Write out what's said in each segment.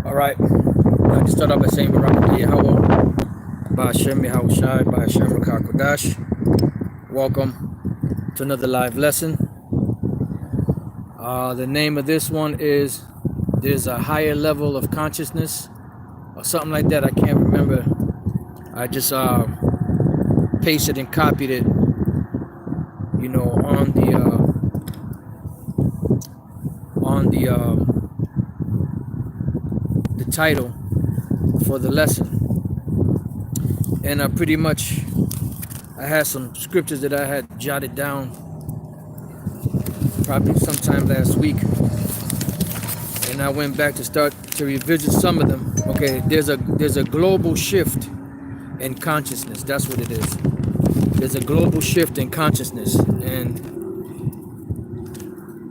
All right. I just start off by saying Barak Yahweh, Ba'ashem Yahushai, Ba'ashem Rakah Kodash. Welcome to another live lesson. The name of this one is There's a Higher Level of Consciousness or something like that. I can't remember. I just pasted and copied it, on the title for the lesson. And pretty much I had some scriptures that I had jotted down probably sometime last week, and I went back to start to revisit some of them. Okay, there's a global shift in consciousness. That's what it is. There's a global shift in consciousness, and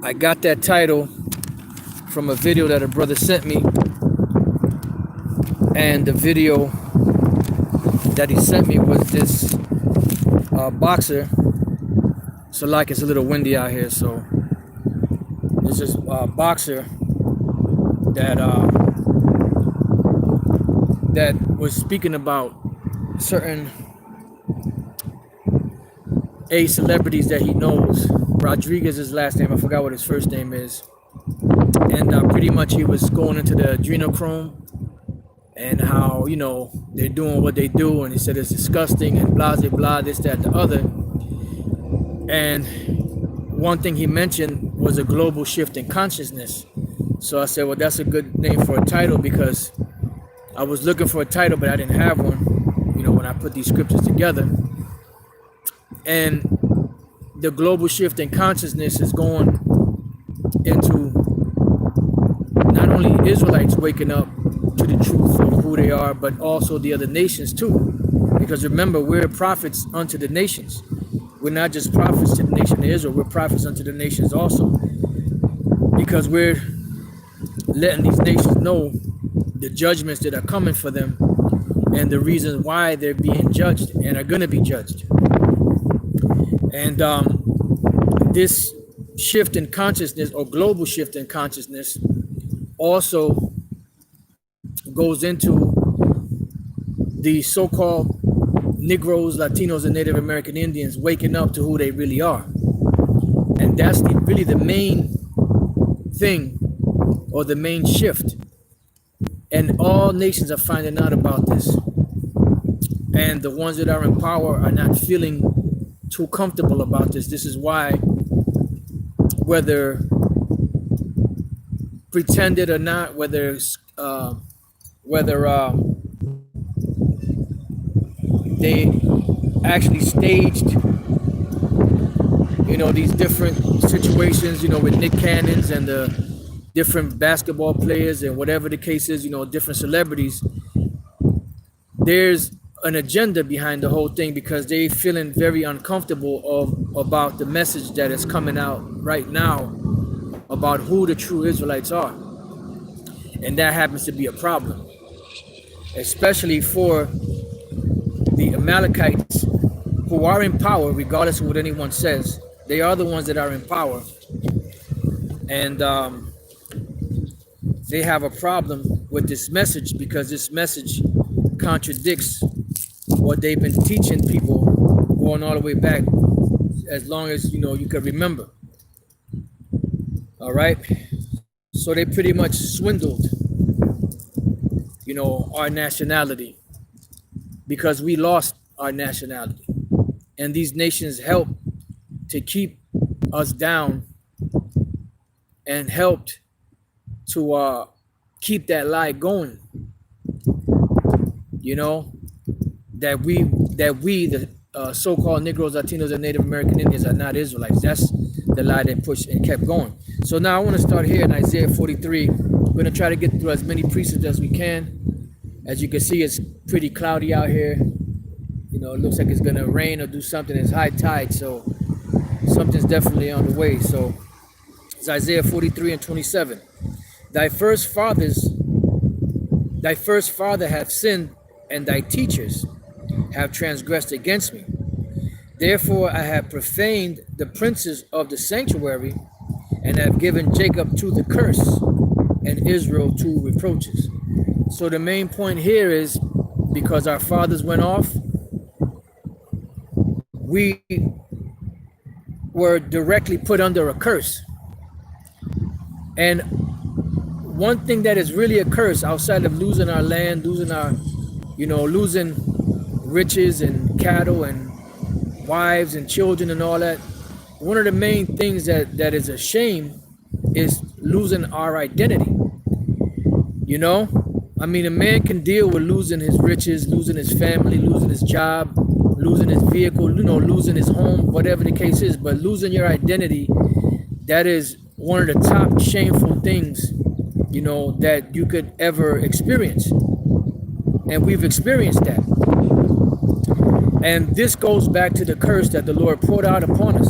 I got that title from a video that a brother sent me, and the video that he sent me was this boxer. So like, it's a little windy out here, so there's this boxer that that was speaking about certain celebrities that he knows. Rodriguez is his last name. I forgot what his first name is. And pretty much he was going into the adrenochrome and how, they're doing what they do. And he said it's disgusting and blah, blah, blah, this, that, the other. And one thing he mentioned was a global shift in consciousness. So I said, well, that's a good name for a title, because I was looking for a title, but I didn't have one, when I put these scriptures together. And the global shift in consciousness is going into not only Israelites waking up to the truth of who they are, but also the other nations too. Because remember, we're prophets unto the nations. We're not just prophets to the nation of Israel, we're prophets unto the nations also. Because we're letting these nations know the judgments that are coming for them and the reasons why they're being judged and are going to be judged. And this shift in consciousness, or global shift in consciousness, also goes into the so-called Negroes, Latinos, and Native American Indians waking up to who they really are. And that's really the main thing, or the main shift. And all nations are finding out about this. And the ones that are in power are not feeling too comfortable about this. This is why, whether pretended or not, whether they actually staged, these different situations, with Nick Cannons and the different basketball players and whatever the case is, different celebrities, there's an agenda behind the whole thing, because they feeling very uncomfortable about the message that is coming out right now about who the true Israelites are. And that happens to be a problem, especially for the Amalekites, who are in power, regardless of what anyone says. They are the ones that are in power. And they have a problem with this message, because this message contradicts what they've been teaching people going all the way back, as long as you can remember. All right, so they pretty much swindled our nationality, because we lost our nationality, and these nations helped to keep us down and helped to keep that lie going, that we the so-called Negroes, Latinos, and Native American Indians are not Israelites. That's the lie they pushed and kept going. So now I want to start here in Isaiah 43. We're going to try to get through as many precepts as we can. As you can see, it's pretty cloudy out here. It looks like it's going to rain or do something. It's high tide, so something's definitely on the way. So it's Isaiah 43 and 27. Thy first father have sinned, and thy teachers have transgressed against me. Therefore I have profaned the princes of the sanctuary, and have given Jacob to the curse and Israel to reproaches. So the main point here is, because our fathers went off, we were directly put under a curse. And one thing that is really a curse, outside of losing our land, losing our, losing riches and cattle and wives and children and all that, one of the main things that is a shame is losing our identity. I mean, a man can deal with losing his riches, losing his family, losing his job, losing his vehicle, losing his home, whatever the case is. But losing your identity, that is one of the top shameful things, that you could ever experience. And we've experienced that. And this goes back to the curse that the Lord poured out upon us.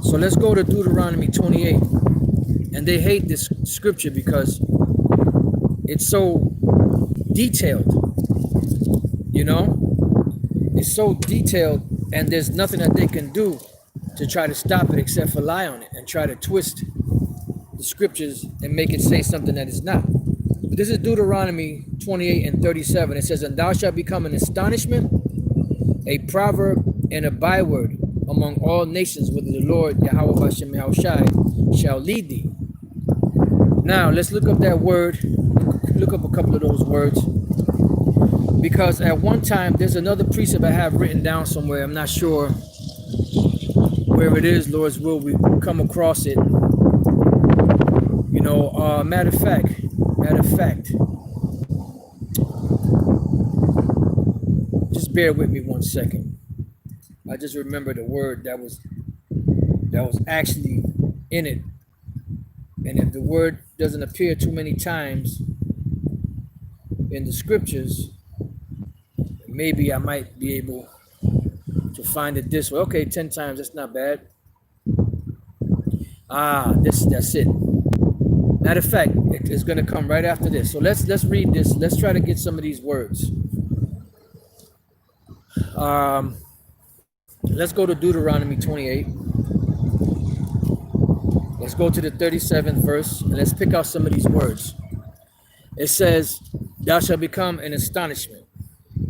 So let's go to Deuteronomy 28. And they hate this scripture because it's so detailed, It's so detailed, and there's nothing that they can do to try to stop it except for lie on it and try to twist the scriptures and make it say something that it's not. But this is Deuteronomy 28 and 37. It says, "And thou shalt become an astonishment, a proverb, and a byword among all nations, whither the Lord Yahweh Hashem Yahushai shall lead thee." Now let's look up that word. Look up a couple of those words, because at one time there's another precept I have written down somewhere. I'm not sure where it is. Lord's will, we come across it. Matter of fact, just bear with me 1 second. I just remember the word that was actually in it. And if the word doesn't appear too many times in the scriptures, maybe I might be able to find it this way. Okay, 10 times, that's not bad. That's it. Matter of fact, it's going to come right after this. So let's read this. Let's try to get some of these words. Let's go to Deuteronomy 28. Let's go to the 37th verse, and let's pick out some of these words. It says, "Thou shalt become an astonishment."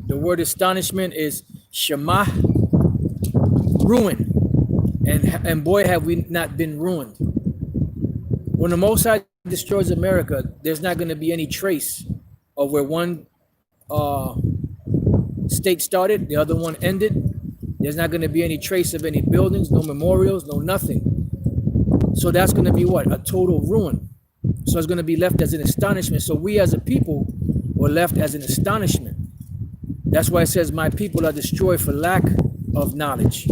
The word astonishment is shema, ruin. And boy, have we not been ruined. When the Most High destroys America, there's not going to be any trace of where one state started, the other one ended. There's not going to be any trace of any buildings, no memorials, no nothing. So that's going to be what? A total ruin. So it's going to be left as an astonishment. So we as a people were left as an astonishment. That's why it says, "My people are destroyed for lack of knowledge."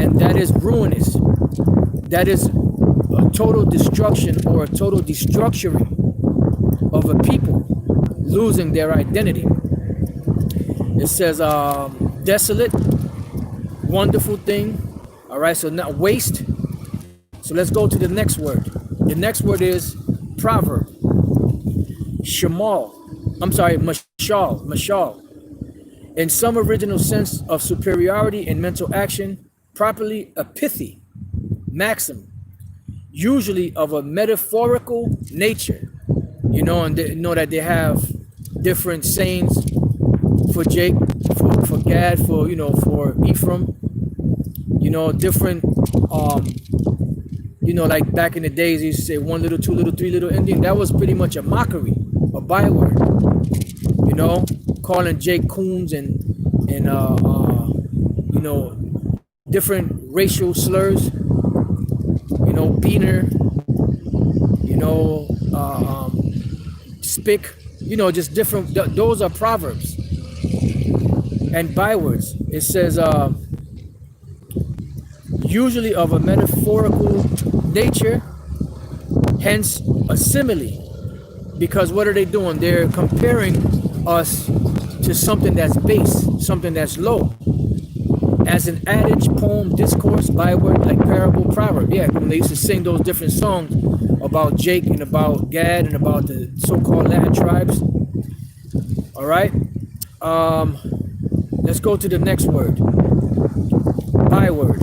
And that is ruinous. That is a total destruction or a total destructuring of a people losing their identity. It says desolate, wonderful thing. All right, so now waste. So let's go to the next word. The next word is proverb. Mashal. In some original sense of superiority in mental action, properly a pithy maxim, usually of a metaphorical nature. And they know that they have different sayings for Jake, for Gad, for Ephraim. Different like back in the days, they used to say 1 little, 2 little, 3 little Indian. That was pretty much a mockery, a byword. Calling Jake coons and different racial slurs. Beaner. Spick. Just different. Those are proverbs and bywords. It says usually of a metaphorical nature, hence a simile, because what are they doing? They're comparing us to something that's base, something that's low, as an adage, poem, discourse, byword, like parable, proverb. Yeah, when they used to sing those different songs about Jake and about Gad and about the so-called Latin tribes. All right, let's go to the next word. Byword.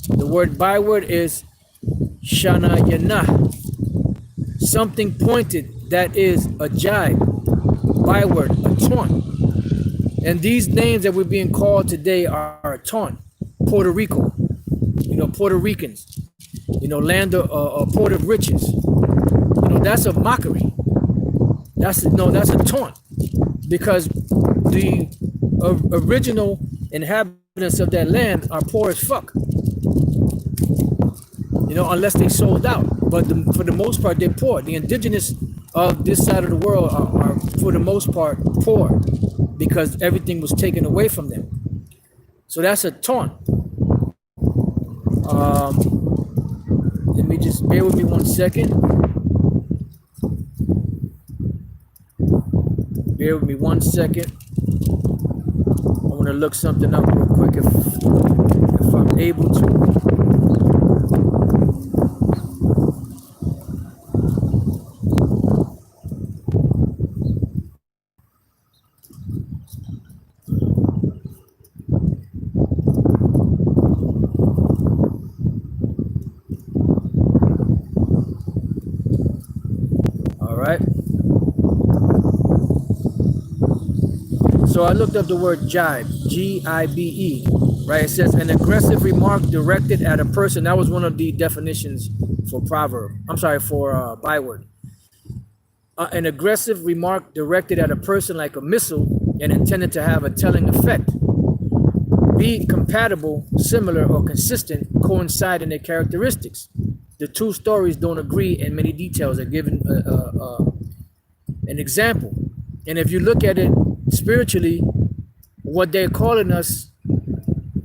The word byword is Shana Yana. Something pointed, that is a jibe, byword, a taunt. And these names that we're being called today are a taunt. Puerto Rico, Puerto Ricans, land of port of riches. That's a mockery. That's a taunt, because the original inhabitants of that land are poor as fuck. Unless they sold out. But for the most part, they're poor. The indigenous of this side of the world are for the most part, poor, because everything was taken away from them. So that's a taunt. Let me just bear with me 1 second. Bear with me 1 second. I want to look something up real quick if I'm able to. So I looked up the word jibe, G-I-B-E, right? It says an aggressive remark directed at a person. That was one of the definitions for proverb. I'm sorry, for byword. An aggressive remark directed at a person like a missile and intended to have a telling effect. Be compatible, similar, or consistent, coincide in their characteristics. The two stories don't agree in many details. Are given an example. And if you look at it spiritually, what they're calling us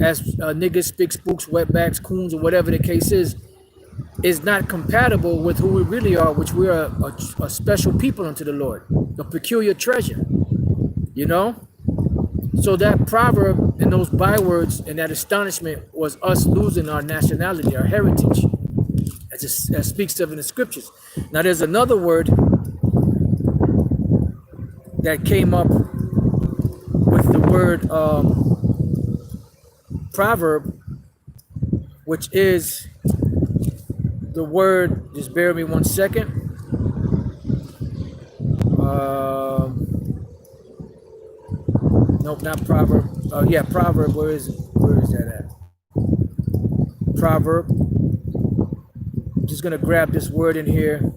as niggas, spick, spooks, wetbacks, coons, or whatever the case is not compatible with who we really are, which we are a special people unto the Lord, a peculiar treasure, So that proverb and those bywords and that astonishment was us losing our nationality, our heritage, as speaks of in the scriptures. Now there's another word that came up with the word proverb, which is the word, just bear with me 1 second. Nope, not proverb. Yeah, proverb. Where is that at? Proverb. I'm just gonna grab this word in here.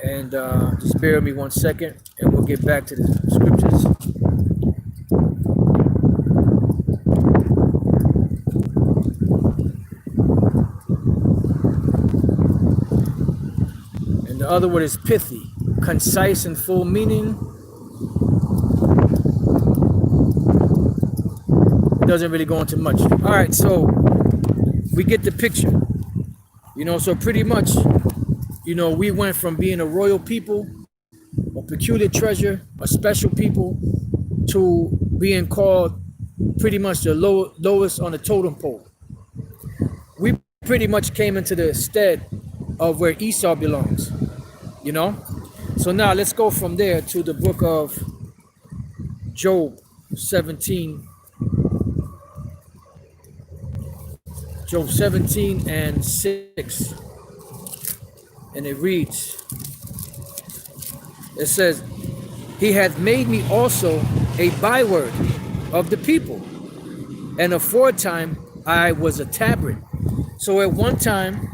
And just bear with me 1 second, and we'll get back to the scriptures. And the other word is pithy, concise and full meaning. It doesn't really go into much. All right, so we get the picture. So pretty much, we went from being a royal people, a peculiar treasure, a special people, to being called pretty much the lowest on the totem pole. We pretty much came into the stead of where Esau belongs, So now let's go from there to the book of Job 17. Job 17 and 6. And it reads, it says, he hath made me also a byword of the people, and aforetime I was a tabret. So at one time,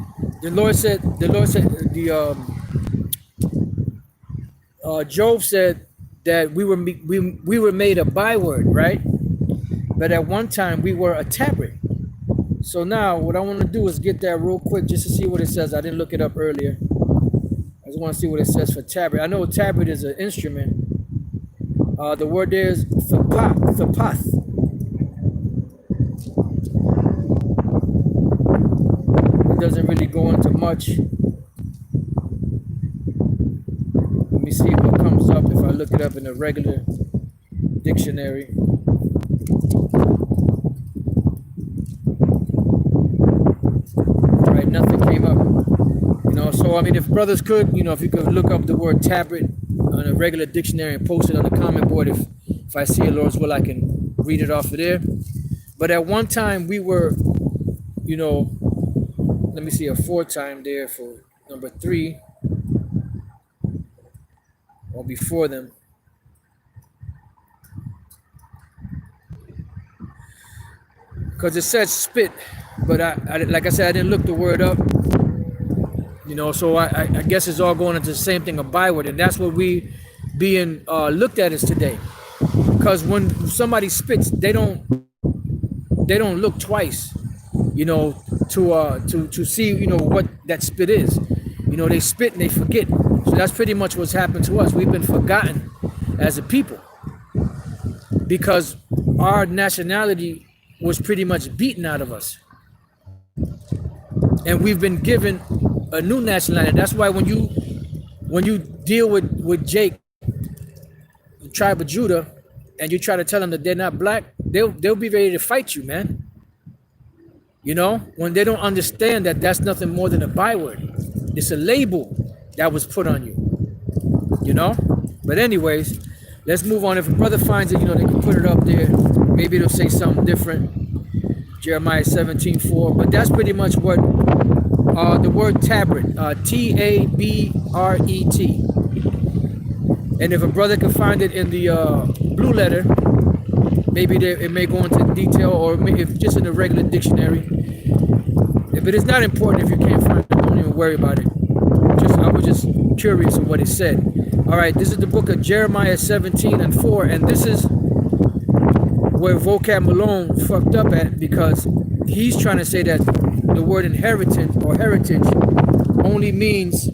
Job said that we were made a byword, right? But at one time we were a tabret. So now what I want to do is get that real quick just to see what it says. I didn't look it up earlier. I just want to see what it says for tabret. I know a tabret is an instrument. The word there is thapath. It doesn't really go into much. Let me see what comes up if I look it up in a regular dictionary. Right, nothing came up. So I mean, if brothers could, if you could look up the word tabret on a regular dictionary and post it on the comment board, if I see it, Lord's will, I can read it off of there. But at one time we were, you know, let me see a 4 time there for number 3 or before them. Because it says spit, but I like I said, I didn't look the word up, so I guess it's all going into the same thing, a byword, and that's what we being looked at as today. Because when somebody spits, they don't look twice, to see what that spit is. They spit and they forget. So that's pretty much what's happened to us. We've been forgotten as a people because our nationality was pretty much beaten out of us, and we've been given a new nationality. That's why when you deal with Jake, the tribe of Judah, and you try to tell them that they're not black, they'll be ready to fight you, man. When they don't understand that that's nothing more than a byword. It's a label that was put on you. But anyways, let's move on. If a brother finds it, they can put it up there. Maybe it'll say something different. Jeremiah 17:4. But that's pretty much what the word tabret, Tabret. And if a brother can find it in the blue letter, maybe it may go into detail, or if just in the regular dictionary. But it's not important if you can't find it. Don't even worry about it. I was just curious of what it said. All right, this is the book of Jeremiah 17:4, and this is where Vocab Malone fucked up at, because he's trying to say that the word inheritance or heritage only means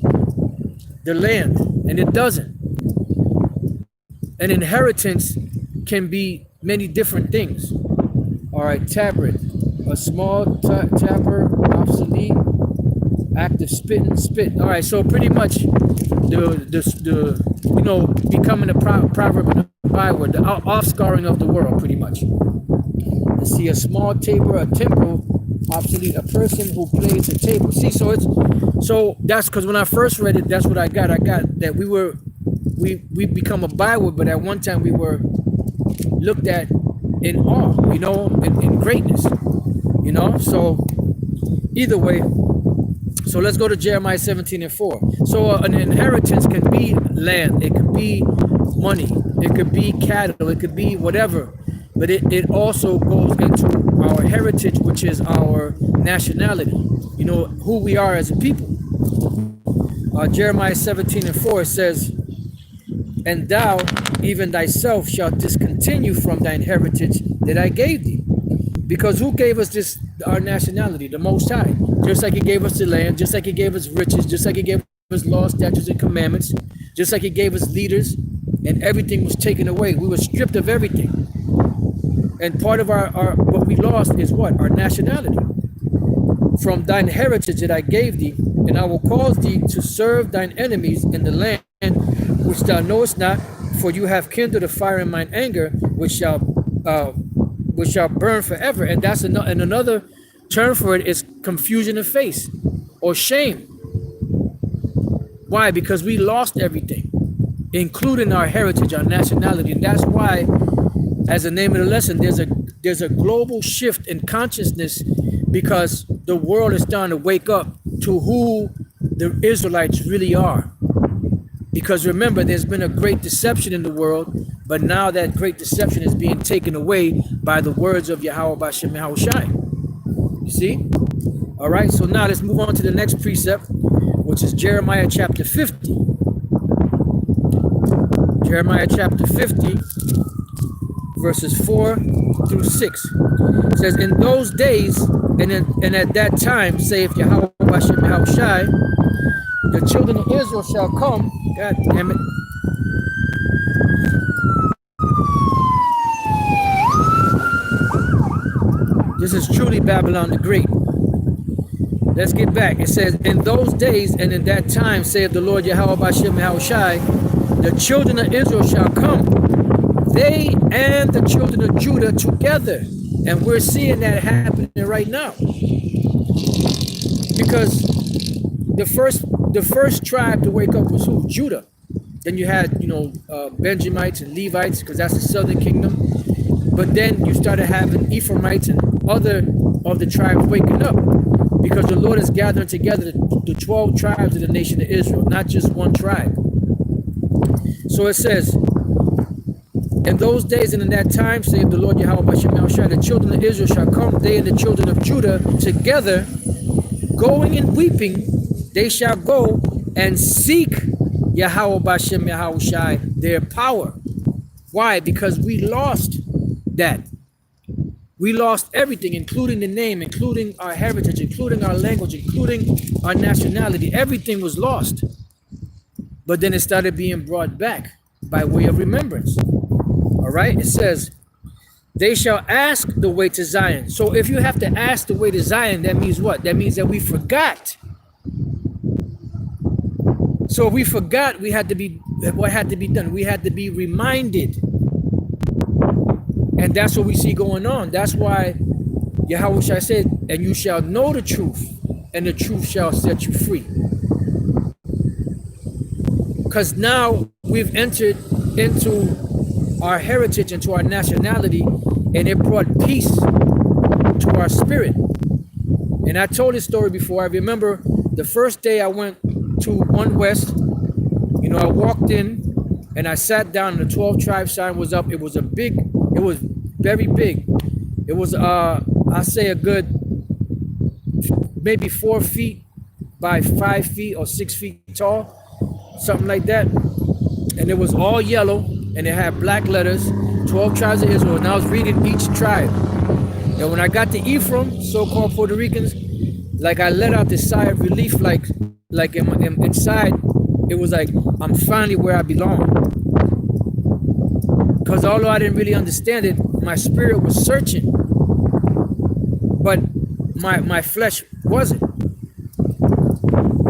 the land, and it doesn't. An inheritance can be many different things. All right, tabret, a small tapper, obsolete, active spit. All right, so pretty much the becoming a proverb and a byword, the offscouring of the world, pretty much. You see, a small tabor, a temple, obsolete, a person who plays a table. See, so that's because when I first read it, that's what I got. I got that we become a byword, but at one time we were looked at in awe, in greatness, So either way, so let's go to Jeremiah 17:4. So an inheritance can be land, it could be money, it could be cattle, it could be whatever, but it also goes into our heritage, which is our nationality, who we are as a people. Jeremiah 17:4 says, and thou, even thyself, shalt discontinue from thine heritage that I gave thee. Because who gave us this, our nationality? The Most High. Just like he gave us the land, just like he gave us riches, just like he gave us laws, statutes, and commandments, just like he gave us leaders, and everything was taken away. We were stripped of everything. And part of our what we lost is what? Our nationality. From thine heritage that I gave thee, and I will cause thee to serve thine enemies in the land which thou knowest not, for you have kindled a fire in mine anger, which shall burn forever. And that's another term for it is confusion of face or shame. Why? Because we lost everything, including our heritage, our nationality. And that's why, as the name of the lesson, there's a global shift in consciousness, because the world is starting to wake up to who the Israelites really are. Because remember, there's been a great deception in the world, but now that great deception is being taken away by the words of Yahweh Bashem Yahushai. You see? All right, so now let's move on to the next precept, which is Jeremiah chapter 50. Jeremiah chapter 50, verses 4 through 6. It says, in those days and at that time, saith Yahweh Bashem Yahushai, the children of Israel shall come. God damn it. This is truly Babylon the Great. Let's get back. It says, in those days and in that time, saith the Lord Yahweh Bashem Yahushai, the children of Israel shall come, they and the children of Judah together. And we're seeing that happening right now. Because the first tribe to wake up was who? Judah. Then you had, Benjamites and Levites, because that's the southern kingdom. But then you started having Ephraimites and other of the tribes waking up, because the Lord is gathering together the 12 tribes of the nation of Israel, not just one tribe. So it says, in those days and in that time, saith the Lord Yahweh B'Shem Yahushua, the children of Israel shall come, they and the children of Judah together, going and weeping, they shall go and seek Yahweh B'Shem Yahushua, their power. Why? Because we lost that. We lost everything, including the name, including our heritage, including our language, including our nationality. Everything was lost. But then it started being brought back by way of remembrance. All right? It says, they shall ask the way to Zion. So if you have to ask the way to Zion, that means what? That means that we forgot. So if we forgot, what had to be done? We had to be reminded. And that's what we see going on. That's why Yahweh said, and you shall know the truth, and the truth shall set you free. Because now we've entered into our heritage, into our nationality, and it brought peace to our spirit. And I told this story before. I remember the first day I went to One West, you know, I walked in and I sat down and the 12 tribe sign was up. It was very big. It was, I say a good, maybe 4 feet by 5 feet or 6 feet tall, something like that. And it was all yellow and it had black letters, 12 tribes of Israel. And I was reading each tribe. And when I got to Ephraim, so-called Puerto Ricans, like I let out this sigh of relief, like inside, it was like, I'm finally where I belong. Because although I didn't really understand it, my spirit was searching, but my flesh wasn't.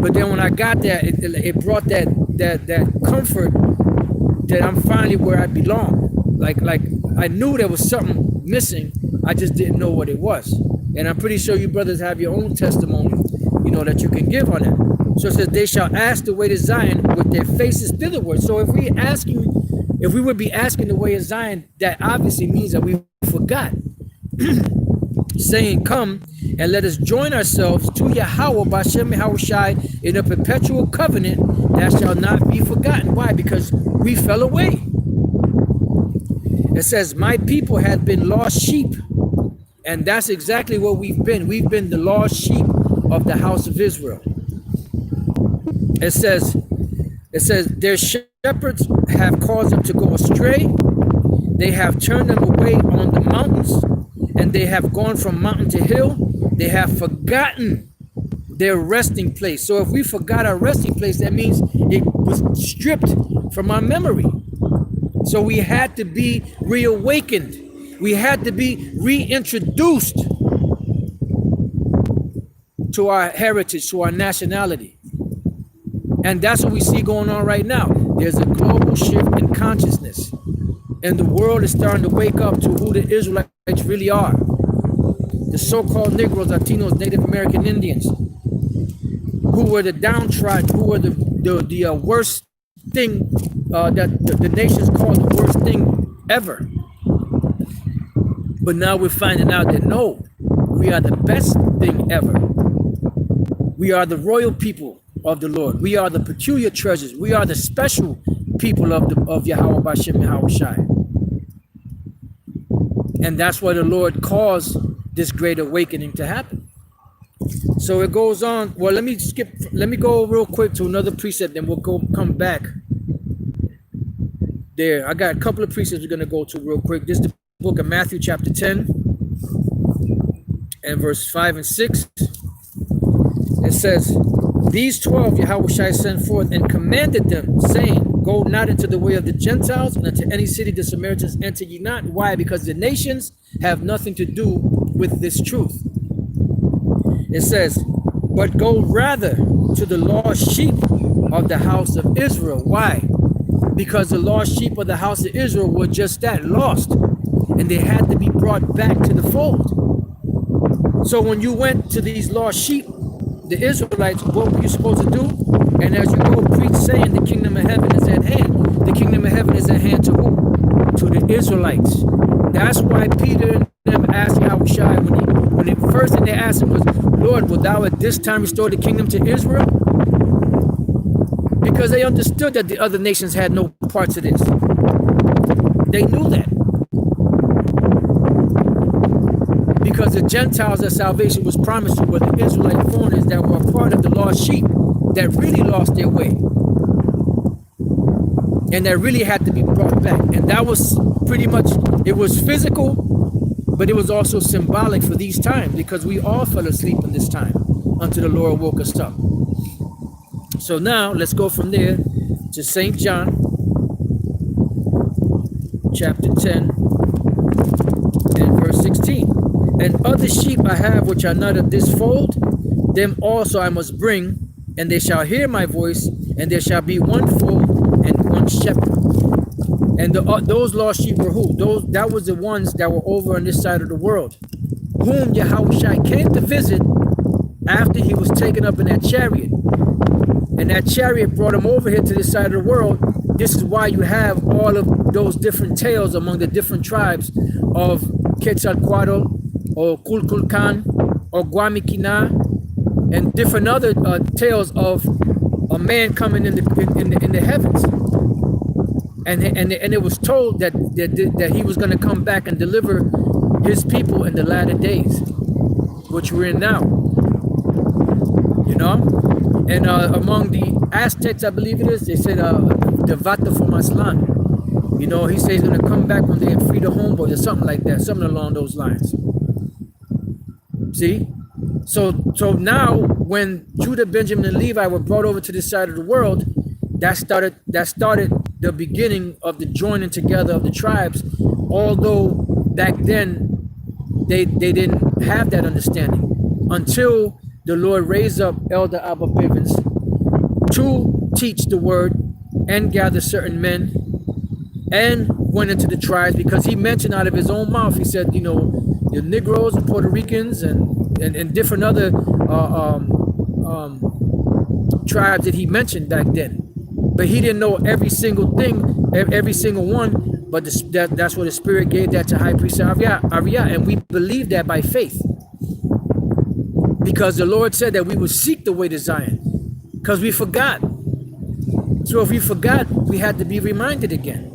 But then when I got there, it brought that comfort that I'm finally where I belong. Like I knew there was something missing, I just didn't know what it was. And I'm pretty sure you brothers have your own testimony, you know, that you can give on it. So it says, they shall ask the way to Zion with their faces thitherward. So if we would be asking the way of Zion, that obviously means that we forgot. Saying, come and let us join ourselves to Yahweh B'Shem Yahushai in a perpetual covenant that shall not be forgotten. Why? Because we fell away. It says, my people have been lost sheep. And that's exactly what we've been. We've been the lost sheep of the house of Israel. It says, their shepherds have caused them to go astray. They have turned them away on the mountains, and they have gone from mountain to hill. They have forgotten their resting place. So if we forgot our resting place, that means it was stripped from our memory. So we had to be reawakened. We had to be reintroduced to our heritage, to our nationality. And that's what we see going on right now. There's a global shift in consciousness. And the world is starting to wake up to who the Israelites really are. The so-called Negroes, Latinos, Native American Indians, who were the downtrodden, who were the worst thing that the nations called the worst thing ever. But now we're finding out that no, we are the best thing ever. We are the royal people of the Lord. We are the peculiar treasures. We are the special people of Yahweh B'Shem Yahushai. And that's why the Lord caused this great awakening to happen. So it goes on. Well, let me go real quick to another precept, then we'll come back there. I got a couple of precepts we're going to go to real quick. This is the book of Matthew chapter 10 and verse 5 and 6. It says, these 12 Yahweh sent forth and commanded them, saying, go not into the way of the Gentiles, and into any city the Samaritans enter ye not. Why? Because the nations have nothing to do with this truth. It says, but go rather to the lost sheep of the house of Israel. Why? Because the lost sheep of the house of Israel were just that, lost. And they had to be brought back to the fold. So when you went to these lost sheep, the Israelites, what were you supposed to do? And as you go preach saying the kingdom of heaven is at hand, the kingdom of heaven is at hand to who? To the Israelites. That's why Peter and them asked Yahushua when the first thing they asked him was, Lord, will thou at this time restore the kingdom to Israel? Because they understood that the other nations had no parts of this. They knew that. Because the Gentiles that salvation was promised to were the Israelite foreigners that were a part of the lost sheep that really lost their way. And that really had to be brought back. And that was pretty much, it was physical, but it was also symbolic for these times, because we all fell asleep in this time until the Lord woke us up. So now let's go from there to St. John chapter 10 and verse 16. And other sheep I have which are not of this fold, them also I must bring, and they shall hear my voice, and there shall be one fold and one shepherd. And those lost sheep were who? That was the ones that were over on this side of the world, whom Yahushua came to visit after he was taken up in that chariot. And that chariot brought him over here to this side of the world. This is why you have all of those different tales among the different tribes of Quetzalcoatl, or Kulkulkan, or Guamikina, and different other tales of a man coming in the heavens. And it was told that he was going to come back and deliver his people in the latter days, which we're in now. You know? And among the Aztecs, I believe it is, they said the Vata from Aslan. You know, he says he's going to come back when they have freed the homeboys or something like that, something along those lines. See? So now when Judah, Benjamin, and Levi were brought over to this side of the world, that started the beginning of the joining together of the tribes, although back then they didn't have that understanding until the Lord raised up Elder Abba Bivens to teach the word and gather certain men and went into the tribes, because he mentioned out of his own mouth, he said, you know, the Negroes and Puerto Ricans and different other tribes that he mentioned back then. But he didn't know every single thing, every single one, but that's what the Spirit gave that to High Priest Ariah, and we believe that by faith. Because the Lord said that we would seek the way to Zion, because we forgot. So if we forgot, we had to be reminded again.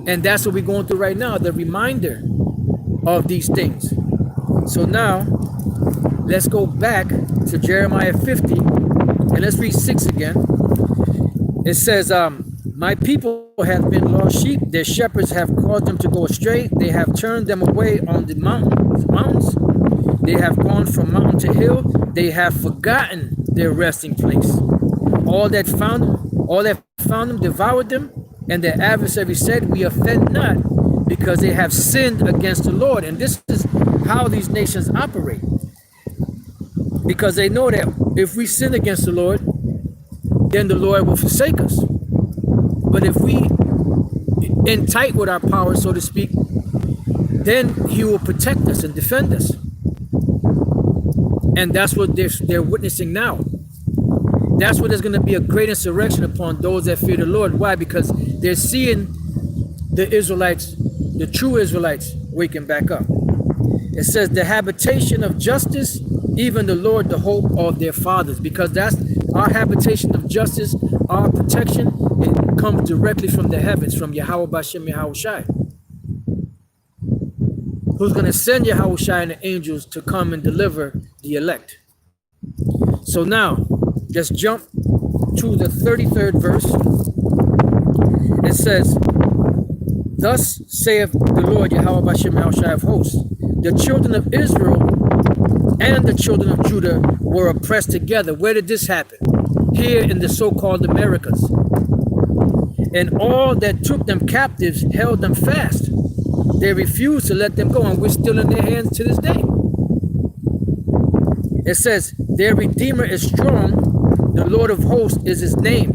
And that's what we're going through right now, the reminder of these things. So now, let's go back to Jeremiah 50, and let's read 6 again. It says, my people have been lost sheep. Their shepherds have caused them to go astray. They have turned them away on the mountains. They have gone from mountain to hill. They have forgotten their resting place. All that found them devoured them, and their adversary said, we offend not, because they have sinned against the Lord. And this is how these nations operate, because they know that if we sin against the Lord, then the Lord will forsake us. But if we in tight with our power, so to speak, then he will protect us and defend us. And that's what they're witnessing now. That's where there's going to be a great insurrection upon those that fear the Lord. Why? Because they're seeing the Israelites, the true Israelites, waking back up. It says the habitation of justice, even the Lord, the hope of their fathers. Because that's our habitation of justice, our protection. It comes directly from the heavens, from Yahweh Bashem Yahushai, who's going to send Yahushai and the angels to come and deliver the elect. So now, let's jump to the 33rd verse. It says, thus saith the Lord Yahweh Bashem Yahushai of hosts, the children of Israel and the children of Judah were oppressed together. Where did this happen? Here in the so-called Americas. And all that took them captives held them fast. They refused to let them go, and we're still in their hands to this day. It says, their Redeemer is strong, the Lord of hosts is his name.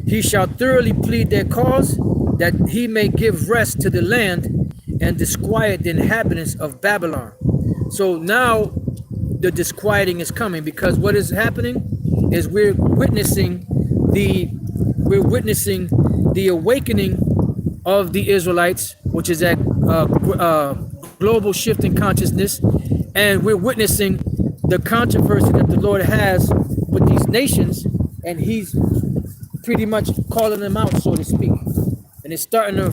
He shall thoroughly plead their cause, that he may give rest to the land and disquiet the inhabitants of Babylon. So now the disquieting is coming, because what is happening is we're witnessing the awakening of the Israelites, which is at global shift in consciousness, and we're witnessing the controversy that the Lord has with these nations, and He's pretty much calling them out, so to speak. And it's starting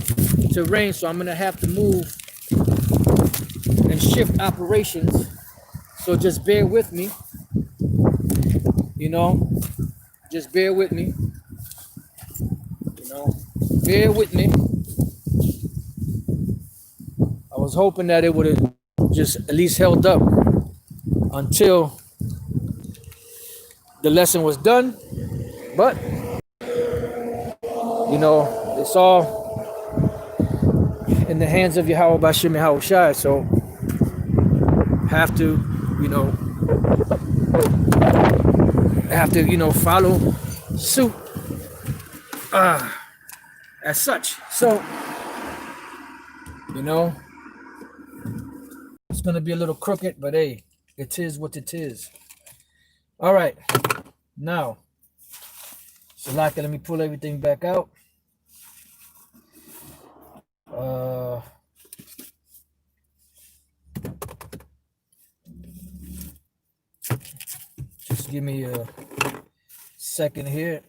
to rain, so I'm gonna have to move and shift operations. So just bear with me, you know. Just bear with me, you know. Bear with me. I was hoping that it would have just at least held up until the lesson was done, but you know, it's all in the hands of Yahweh Bashim Yahushai. So have to, you know, follow suit as such. So, you know, it's gonna be a little crooked, but hey, it is what it is. All right, now, Salaka, let me pull everything back out. Just give me a second here.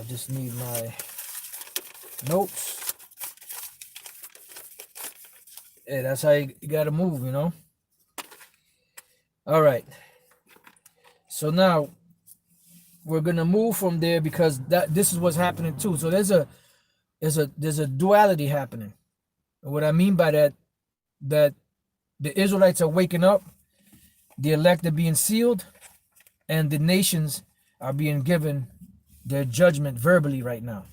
Just need my notes. Hey, that's how you gotta move, you know. All right. So now we're gonna move from there because this is what's happening too. So there's a duality happening. And what I mean by that the Israelites are waking up, the elect are being sealed, and the nations are being given their judgment verbally right now.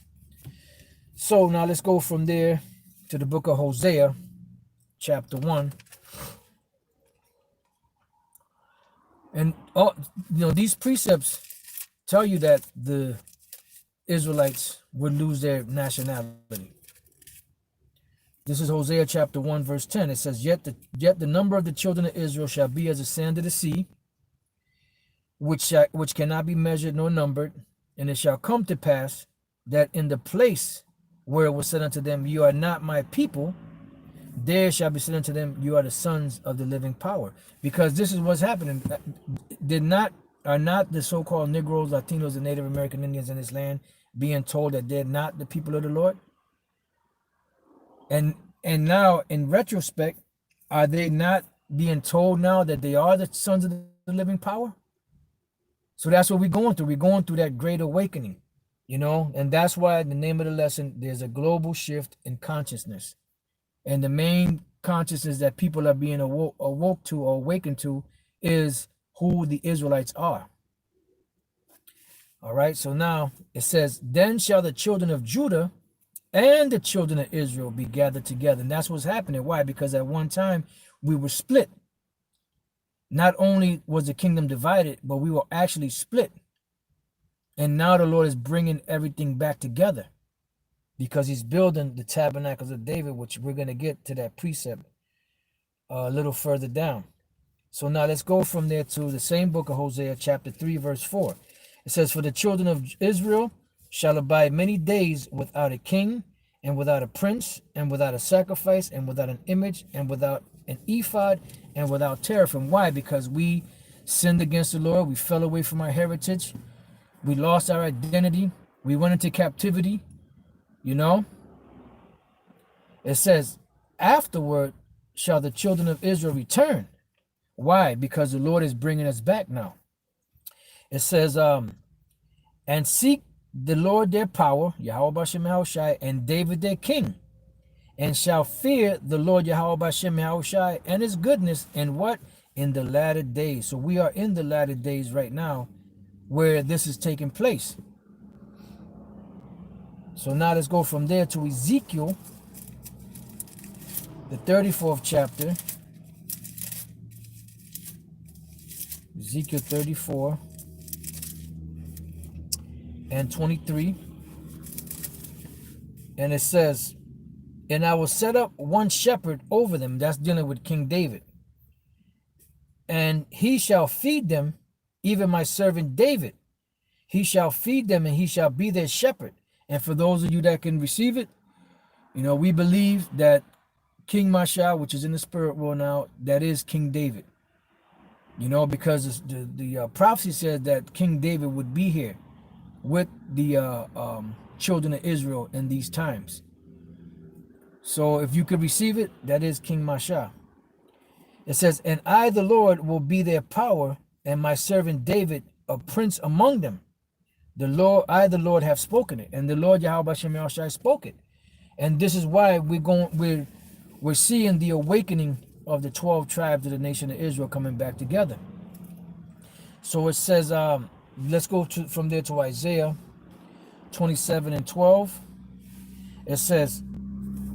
So now let's go from there to the book of Hosea, chapter 1. And all, you know, these precepts tell you that the Israelites would lose their nationality. This is Hosea chapter 1, verse 10. It says, Yet the number of the children of Israel shall be as the sand of the sea, which cannot be measured nor numbered. And it shall come to pass that in the place where it was said unto them, You are not my people, there shall be said unto them, You are the sons of the living power. Because this is what's happening. Are not the so-called Negroes, Latinos, and Native American Indians in this land being told that they're not the people of the Lord? And now, in retrospect, are they not being told now that they are the sons of the living power? So that's what we're going through. We're going through that great awakening, you know, and that's why the name of the lesson, there's a global shift in consciousness. And the main consciousness that people are being awoke to or awakened to is who the Israelites are. All right, so now it says, Then shall the children of Judah and the children of Israel be gathered together. And that's what's happening. Why? Because at one time we were split. Not only was the kingdom divided, but we were actually split. And now the Lord is bringing everything back together because he's building the tabernacles of David, which we're going to get to that precept a little further down. So now let's go from there to the same book of Hosea, chapter 3, verse 4. It says, For the children of Israel shall abide many days without a king, and without a prince, and without a sacrifice, and without an image, and without an ephod, and without teraphim. Why? Because we sinned against the Lord. We fell away from our heritage. We lost our identity. We went into captivity. You know? It says, Afterward shall the children of Israel return. Why? Because the Lord is bringing us back now. It says, And seek the Lord their power, Yahweh B'Shem Yahushai, and David their king, and shall fear the Lord Yahweh B'Shem Yahushai and his goodness, and what? In the latter days. So we are in the latter days right now where this is taking place. So now let's go from there to Ezekiel, the 34th chapter. Ezekiel 34 and 23. And it says, And I will set up one shepherd over them. That's dealing with King David. And he shall feed them, even my servant David. He shall feed them, and he shall be their shepherd. And for those of you that can receive it, you know, we believe that King Masha, which is in the spirit world now, that is King David. You know, because the prophecy says that King David would be here with the children of Israel in these times. So if you could receive it, that is King Masha. It says, and I, the Lord, will be their power, and my servant David, a prince among them. I, the Lord, have spoken it, and the Lord Yahweh Shem Yahushai spoke it. And this is why we're seeing the awakening of the 12 tribes of the nation of Israel coming back together. So it says, let's go from there to Isaiah 27 and 12. It says,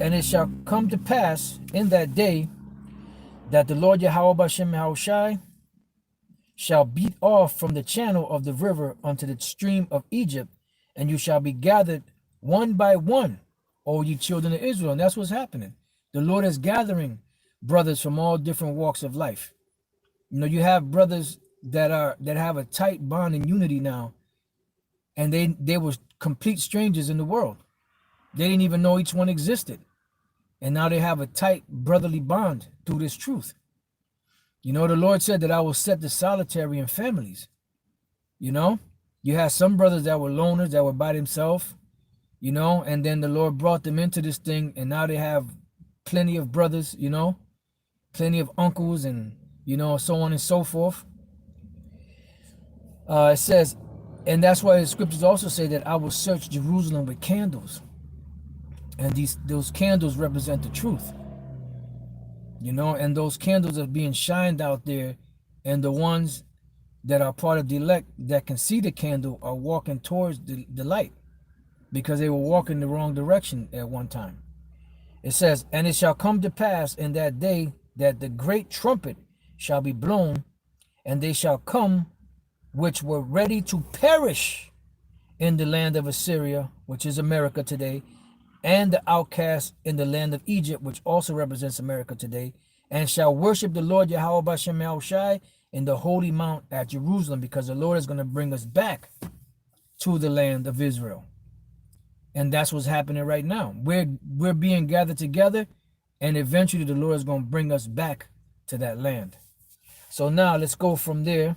and it shall come to pass in that day that the Lord Yahweh Shem Yahushai shall beat off from the channel of the river unto the stream of Egypt, and you shall be gathered one by one, O ye children of Israel. And that's what's happening. The Lord is gathering brothers from all different walks of life. You know, you have brothers that have a tight bond and unity now, and they were complete strangers in the world. They didn't even know each one existed. And now they have a tight brotherly bond through this truth. You know, the Lord said that I will set the solitary in families. You know, you had some brothers that were loners, that were by themselves, you know, and then the Lord brought them into this thing, and now they have plenty of brothers, you know, plenty of uncles, and, you know, so on and so forth. It says, and that's why the scriptures also say that I will search Jerusalem with candles. And those candles represent the truth. You know, and those candles are being shined out there, and the ones that are part of the elect that can see the candle are walking towards the light, because they were walking the wrong direction at one time. It says, and it shall come to pass in that day that the great trumpet shall be blown, and they shall come which were ready to perish in the land of Assyria, which is America today, and the outcasts in the land of Egypt, which also represents America today, and shall worship the Lord Yahweh Shem Yahushai in the holy mount at Jerusalem, because the Lord is going to bring us back to the land of Israel. And that's what's happening right now. We're being gathered together, and eventually the Lord is going to bring us back to that land. So now let's go from there.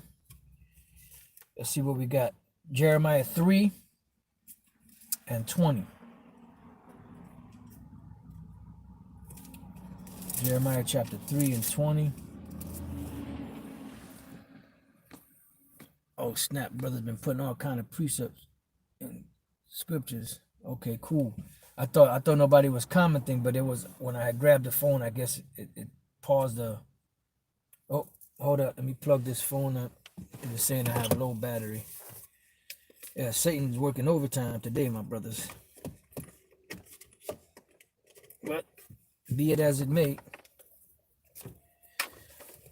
Let's see what we got. Jeremiah 3 and 20. Jeremiah chapter 3 and 20. Oh snap, brother's been putting all kind of precepts and scriptures. Okay, cool. I thought nobody was commenting, but it was when I had grabbed the phone, I guess it paused the. Oh, hold up, let me plug this phone up. It was saying I have low battery. Yeah, Satan's working overtime today, my brothers. But be it as it may,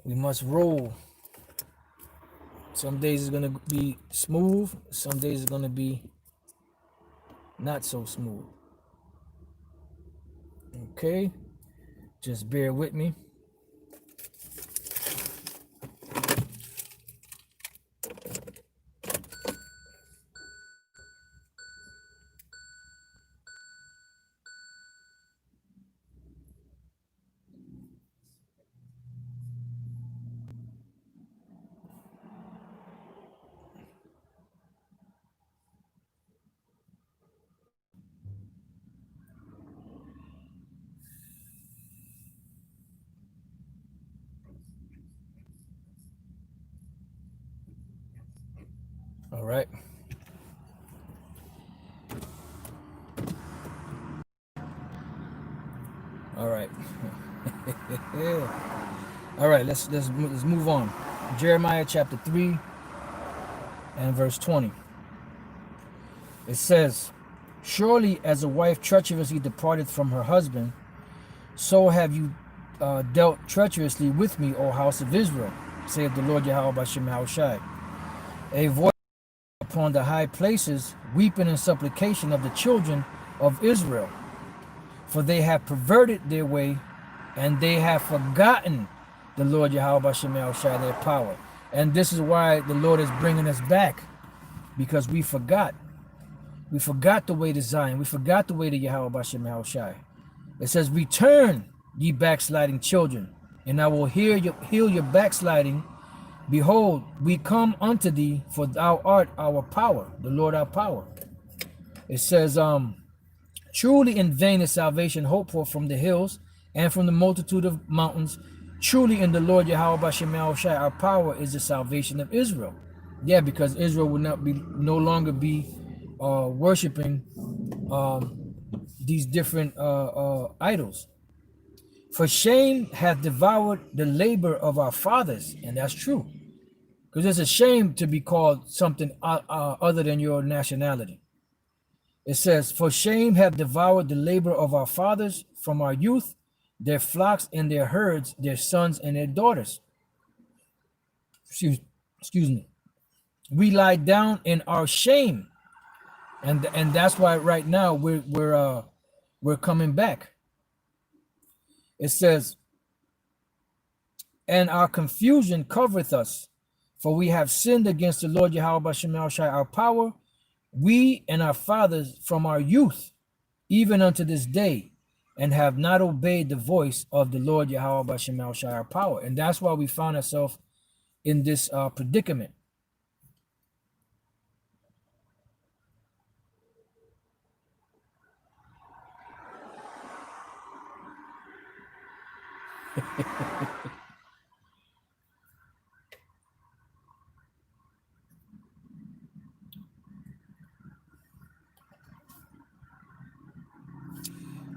we must roll. Some days it's going to be smooth. Some days it's going to be not so smooth. Okay. Just bear with me. All right. All right. All right, let's move on. Jeremiah chapter 3 and verse 20. It says, surely as a wife treacherously departed from her husband, so have you dealt treacherously with me, O house of Israel, saith the Lord Yahweh Shem Yahushai. A voice upon the high places, weeping and supplication of the children of Israel. For they have perverted their way, and they have forgotten the Lord Yahweh Shem Yahushai, their power. And this is why the Lord is bringing us back, because we forgot. We forgot the way to Zion. We forgot the way to Yahweh Bashem Yahushai. It says, return, ye backsliding children, and I will heal your backsliding. Behold, we come unto thee, for thou art our power, the Lord our power. It says, truly in vain is salvation hoped for from the hills and from the multitude of mountains. Truly in the Lord Yahweh Bashem Yahushai, our power is the salvation of Israel. Yeah, because Israel will no longer be worshiping these different idols. For shame hath devoured the labor of our fathers, and that's true. Because it's a shame to be called something other than your nationality. It says, for shame hath devoured the labor of our fathers from our youth, their flocks and their herds, their sons and their daughters. Excuse me. We lie down in our shame. And that's why right now we're coming back. It says, and our confusion covereth us, for we have sinned against the Lord Yahweh Bashem Yahushai, our power, we and our fathers from our youth, even unto this day, and have not obeyed the voice of the Lord Yahweh Bashem Yahushai, our power. And that's why we found ourselves in this predicament.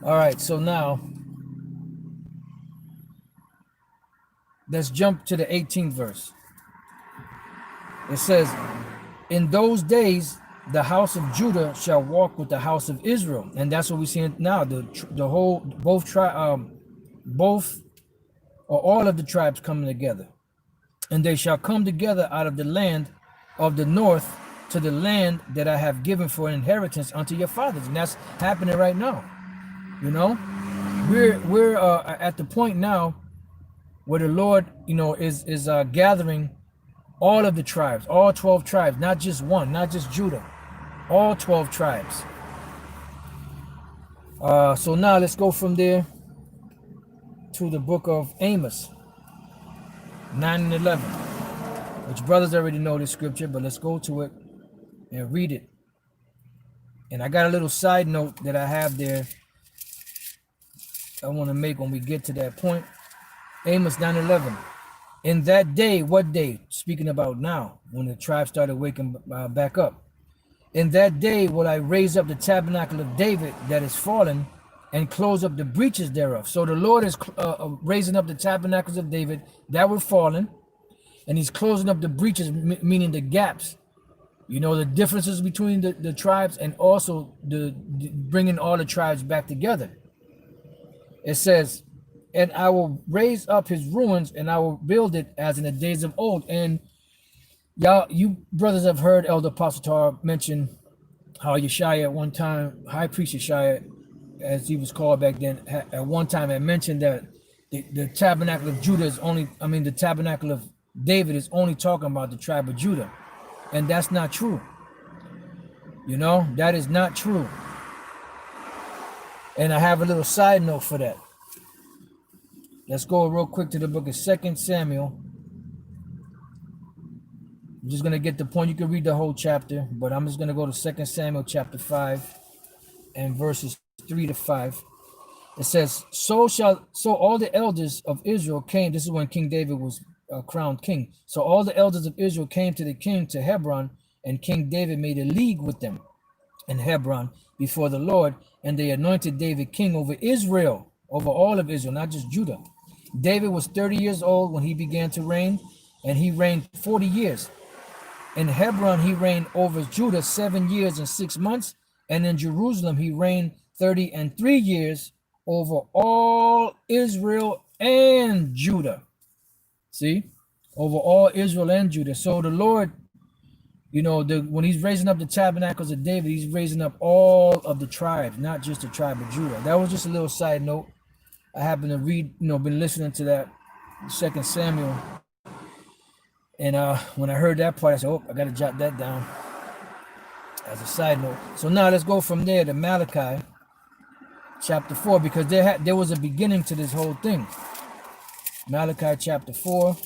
All right, so now let's jump to the 18th verse. It says, in those days the house of Judah shall walk with the house of Israel. And that's what we're seeing now. Both or all of the tribes coming together. And they shall come together out of the land of the north to the land that I have given for an inheritance unto your fathers. And that's happening right now. You know, we're at the point now where the Lord, is gathering all of the tribes, all 12 tribes, not just one, not just Judah, all 12 tribes. So now let's go from there to the book of Amos 9 and 11, which brothers already know this scripture, but let's go to it and read it. And I got a little side note that I have there I want to make when we get to that point. Amos 9:11. In that day, what day? Speaking about now, when the tribe started waking back up. In that day will I raise up the tabernacle of David that is fallen and close up the breaches thereof. So the Lord is raising up the tabernacles of David that were fallen, and he's closing up the breaches, meaning the gaps. You know, the differences between the tribes, and also the bringing all the tribes back together. It says, and I will raise up his ruins, and I will build it as in the days of old. And y'all, you brothers have heard Elder Apostle Tar mention how Yeshaya at one time, High Priest Yeshaya, as he was called back then, at one time had mentioned that the tabernacle of Judah is only, the tabernacle of David is only talking about the tribe of Judah. And that's not true. You know, that is not true. And I have a little side note for that. Let's go real quick to the book of 2 Samuel. I'm just going to get the point. You can read the whole chapter, but I'm just going to go to 2 Samuel chapter 5 and verses 3 to 5. It says, so all the elders of Israel came. This is when King David was crowned king. So all the elders of Israel came to the king to Hebron, and King David made a league with them in Hebron before the Lord, and they anointed David king over Israel, over all of Israel, not just Judah. David was 30 years old when he began to reign, and he reigned 40 years. In Hebron, he reigned over Judah 7 years and 6 months, and in Jerusalem, he reigned 33 years over all Israel and Judah. See, over all Israel and Judah. So the Lord, you know, when he's raising up the tabernacles of David, he's raising up all of the tribes, not just the tribe of Judah. That was just a little side note. I happen to read, been listening to that 2 Samuel. And when I heard that part, I said, oh, I got to jot that down. as a side note. So now let's go from there to Malachi chapter 4, because there was a beginning to this whole thing. Malachi chapter 4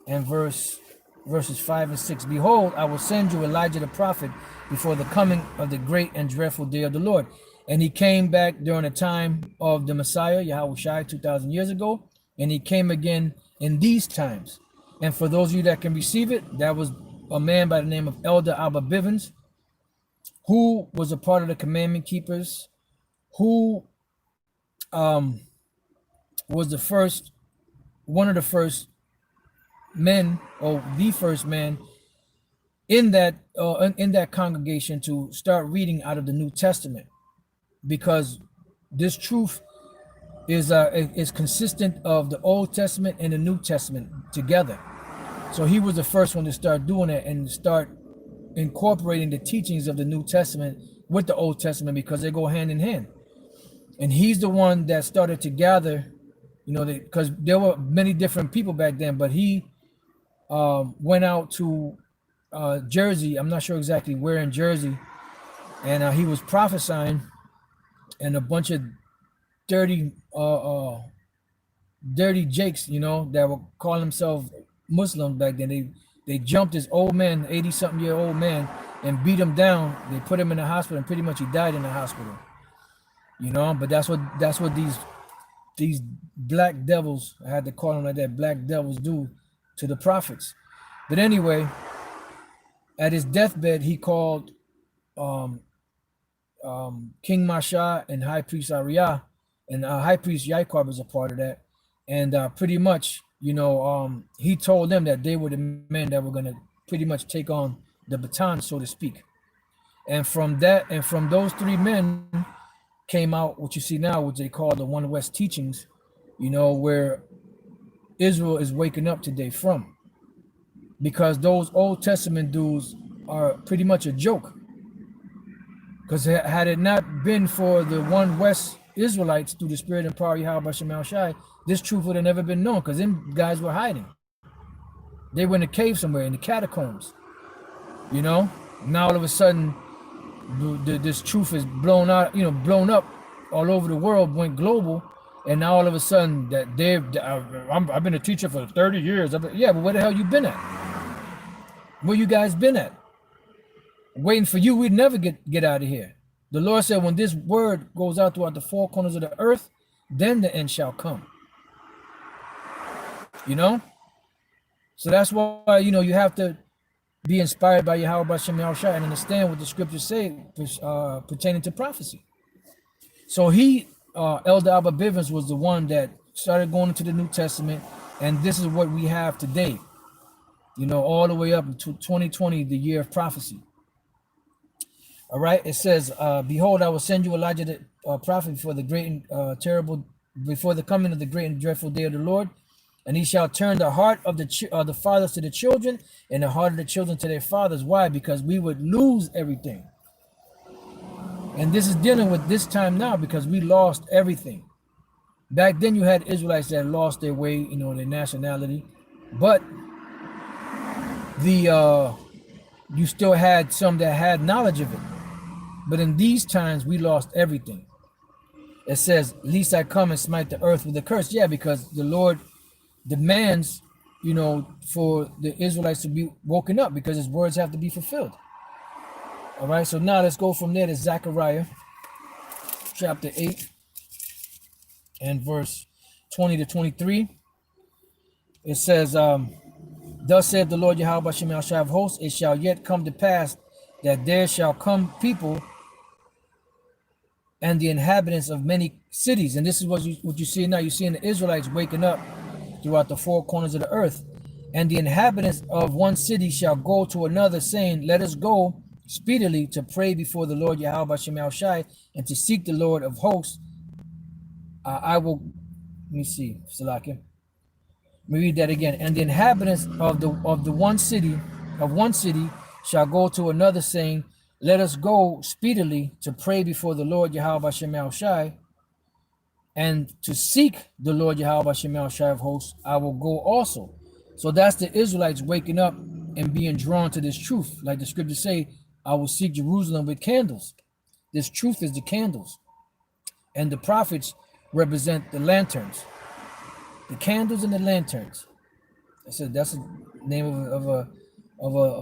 and verses 5 and 6. Behold, I will send you Elijah the prophet before the coming of the great and dreadful day of the Lord. And he came back during the time of the Messiah, Yahushua, 2,000 years ago. And he came again in these times. And for those of you that can receive it, that was a man by the name of Elder Abba Bivens, who was a part of the commandment keepers, who was one of the first men, or the first man in that congregation to start reading out of the New Testament, because this truth is consistent of the Old Testament and the New Testament together. So he was the first one to start doing it and start incorporating the teachings of the New Testament with the Old Testament, because they go hand in hand. And he's the one that started to gather, because there were many different people back then, but he went out to Jersey. I'm not sure exactly where in Jersey, and he was prophesying, and a bunch of dirty jakes, that would call themselves Muslim back then. They jumped this old man, 80-something-year-old man, and beat him down. They put him in the hospital, and pretty much he died in the hospital. But that's what these black devils, I had to call them like that, black devils do to the prophets. But anyway, at his deathbed, he called King Masha and High Priest Ariyah, and High Priest Yaakov is a part of that. And pretty much, he told them that they were the men that were going to pretty much take on the baton, so to speak. And from those three men came out what you see now, which they call the One West teachings, where Israel is waking up today from. Because those Old Testament dudes are pretty much a joke. Because had it not been for the One West Israelites through the Spirit and power of Yahweh Shemal Shai, this truth would have never been known, because them guys were hiding. They were in a cave somewhere, in the catacombs. Now all of a sudden, this truth is blown out, blown up all over the world, went global, and now all of a sudden that I've been a teacher for 30 years. Yeah, but where the hell you been at? Where you guys been at? Waiting for you, we'd never get out of here. The Lord said, when this word goes out throughout the four corners of the earth, then the end shall come. So that's why, you have to be inspired by Yahweh Shem Shai and understand what the scriptures say pertaining to prophecy. So Elder Abba Bivens was the one that started going into the New Testament, and this is what we have today, all the way up to 2020, the year of prophecy. All right, it says, behold, I will send you Elijah the prophet before the great and before the coming of the great and dreadful day of the Lord. And he shall turn the heart of the fathers to the children, and the heart of the children to their fathers. Why? Because we would lose everything. And this is dealing with this time now, because we lost everything. Back then you had Israelites that lost their way, their nationality. But you still had some that had knowledge of it. But in these times, we lost everything. It says, least I come and smite the earth with a curse. Yeah, because the Lord demands, for the Israelites to be woken up, because his words have to be fulfilled. All right, so now let's go from there to Zechariah chapter 8 and verse 20 to 23. It says, thus saith the Lord Yahweh Shemal Shai of hosts, it shall yet come to pass that there shall come people and the inhabitants of many cities. And this is what you see now. You're seeing the Israelites waking up throughout the four corners of the earth. And the inhabitants of one city shall go to another, saying, let us go speedily to pray before the Lord Yahweh Shemal Shai, and to seek the Lord of hosts. Let me see, Salakia. Let me read that again. And the inhabitants of one city shall go to another, saying, let us go speedily to pray before the Lord Yahweh Shemal Shai, and to seek the Lord Yahweh Shemal Shai of hosts. I will go also. So that's the Israelites waking up and being drawn to this truth. Like the scriptures say, I will seek Jerusalem with candles. This truth is the candles. And the prophets represent the lanterns. The candles and the lanterns. I said that's the name of a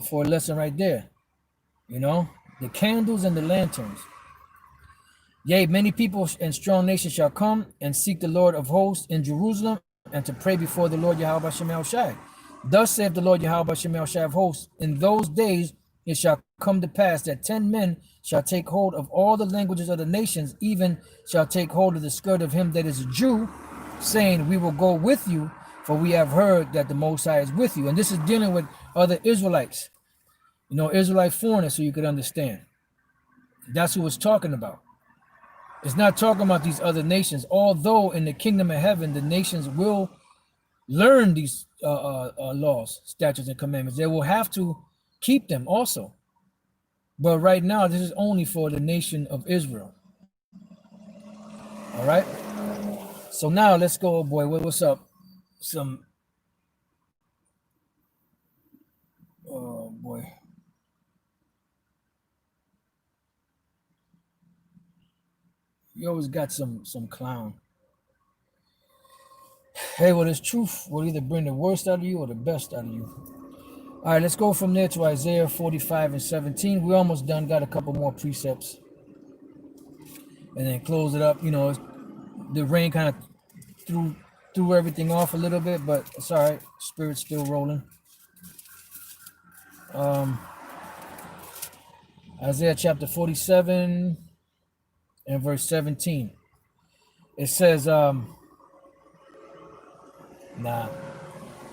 for a lesson right there. You know, the candles and the lanterns. Yea, many people and strong nations shall come and seek the Lord of hosts in Jerusalem and to pray before the Lord Yahweh Shemel Shai. Thus saith the Lord Yahweh Shemel Shai of hosts, in those days it shall come to pass that 10 men shall take hold of all the languages of the nations, even shall take hold of the skirt of him that is a Jew, saying, we will go with you, for we have heard that the Most High is with you. And this is dealing with other Israelites, you know, Israelite foreigners, so you could understand. That's who it's talking about. It's not talking about these other nations, although in the kingdom of heaven, the nations will learn these laws, statutes, and commandments. They will have to keep them also. But right now, this is only for the nation of Israel. All right. So now let's go, oh boy. What's up? Oh boy. You always got some clown. Hey, well, this truth will either bring the worst out of you or the best out of you. All right, let's go from there to Isaiah 45 and 17. We're almost done. Got a couple more precepts. And then close it up. You know, the rain kind of threw everything off a little bit, but it's all right. Spirit's still rolling. Isaiah chapter 47 and verse 17. It says, nah,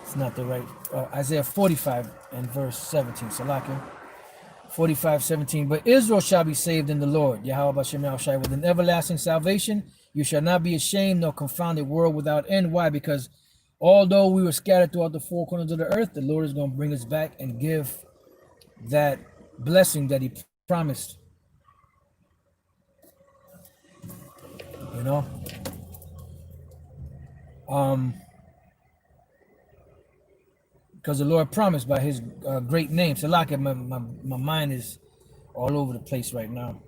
it's not the right. Isaiah 45 and verse 17. Salakim. 45:17. But Israel shall be saved in the Lord, Yahweh Shemel Shai, with an everlasting salvation. You shall not be ashamed nor confounded, world without end. Why? Because although we were scattered throughout the four corners of the earth, the Lord is going to bring us back and give that blessing that he promised. You know? Because the Lord promised by his great name. So like my mind is all over the place right now.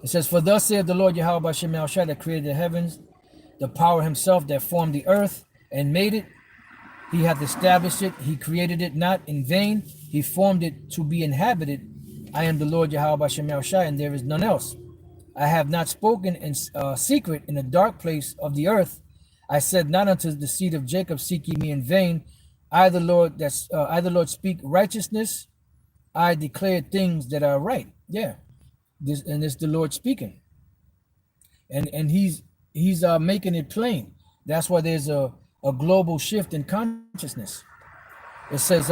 It says, for thus saith the Lord Yahweh Shemel Shai, that created the heavens, the power himself that formed the earth and made it. He hath established it. He created it not in vain. He formed it to be inhabited. I am the Lord Yahweh Shemel Shai, and there is none else. I have not spoken in secret in the dark place of the earth. I said not unto the seed of Jacob, seek ye me in vain. I the Lord speak righteousness. I declare things that are right. Yeah, this the Lord speaking, and he's making it plain. That's why there's a global shift in consciousness. It says,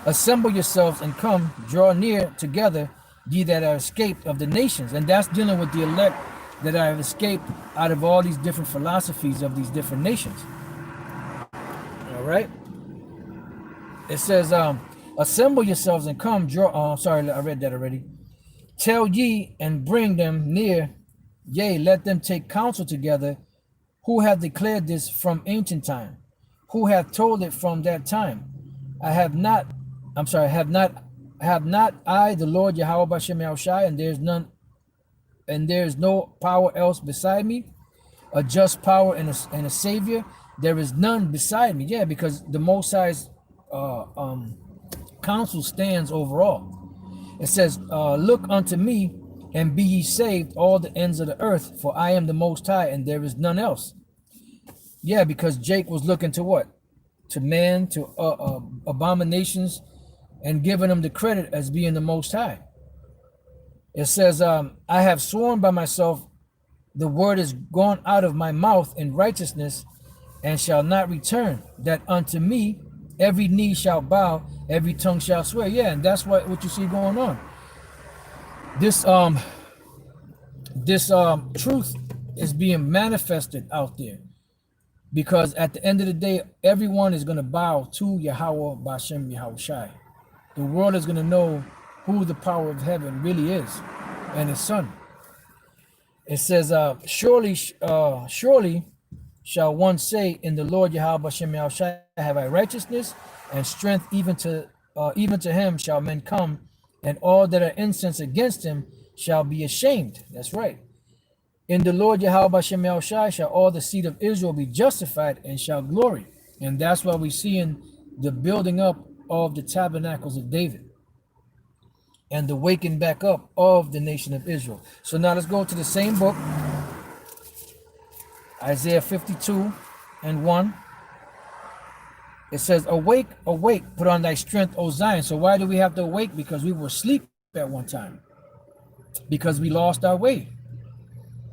assemble yourselves and come, draw near together, ye that are escaped of the nations. And that's dealing with the elect that have escaped out of all these different philosophies of these different nations. All right. It says, assemble yourselves and come, draw. Sorry, I read that already. Tell ye and bring them near, yea, let them take counsel together. Who hath declared this from ancient time? Who hath told it from that time? Have not I, the Lord Yahweh Shemel Shai, and there is no power else beside me, a just power and a savior. There is none beside me. Yeah, because the Most High's counsel stands over all. It says, look unto me and be ye saved, all the ends of the earth, for I am the Most High, and there is none else. Yeah, because Jake was looking to what? To man, to abominations, and giving them the credit as being the Most High. It says, I have sworn by myself, the word is gone out of my mouth in righteousness, and shall not return, that unto me every knee shall bow, every tongue shall swear. Yeah, and that's what you see going on. This truth is being manifested out there, because at the end of the day, everyone is going to bow to Yahweh Bashem Yahweh Shai. The world is going to know who the power of heaven really is, and his son. It says, surely shall one say, in the Lord Yahweh Bashem Yahweh Shai have I righteousness and strength, even to him shall men come and all that are incensed against him shall be ashamed. That's right. In the Lord Yahweh Bashem Yahushai shall all the seed of Israel be justified and shall glory. And that's why we see in the building up of the tabernacles of David and the waking back up of the nation of Israel. So now let's go to the same book, Isaiah 52 and 1. It says, awake, awake, put on thy strength, O Zion. So why do we have to awake? Because we were asleep at one time. Because we lost our way.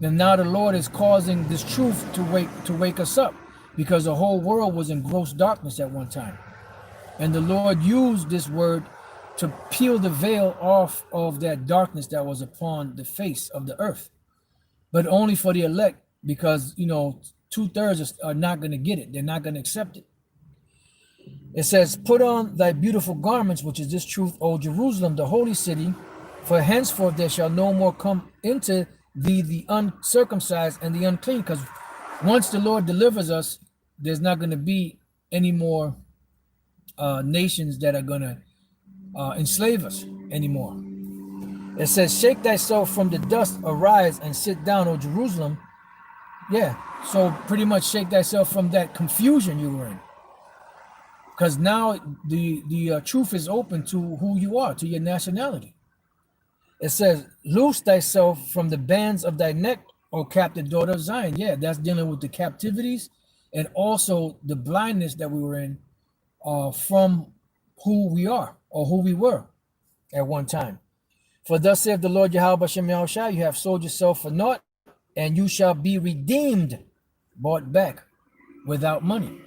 And now the Lord is causing this truth to wake us up. Because the whole world was in gross darkness at one time. And the Lord used this word to peel the veil off of that darkness that was upon the face of the earth. But only for the elect, because, you know, 2/3 are not going to get it. They're not going to accept it. It says, put on thy beautiful garments, which is this truth, O Jerusalem, the holy city, for henceforth there shall no more come into thee the uncircumcised and the unclean. Because once the Lord delivers us, there's not going to be any more nations that are going to enslave us anymore. It says, shake thyself from the dust, arise and sit down, O Jerusalem. Yeah, so pretty much shake thyself from that confusion you were in. Because now the truth is open to who you are, to your nationality. It says, loose thyself from the bands of thy neck, O captive daughter of Zion. Yeah, that's dealing with the captivities and also the blindness that we were in from who we are or who we were at one time. For thus saith the Lord Yahweh Bashem Yahushai, you have sold yourself for naught, and you shall be redeemed, bought back without money.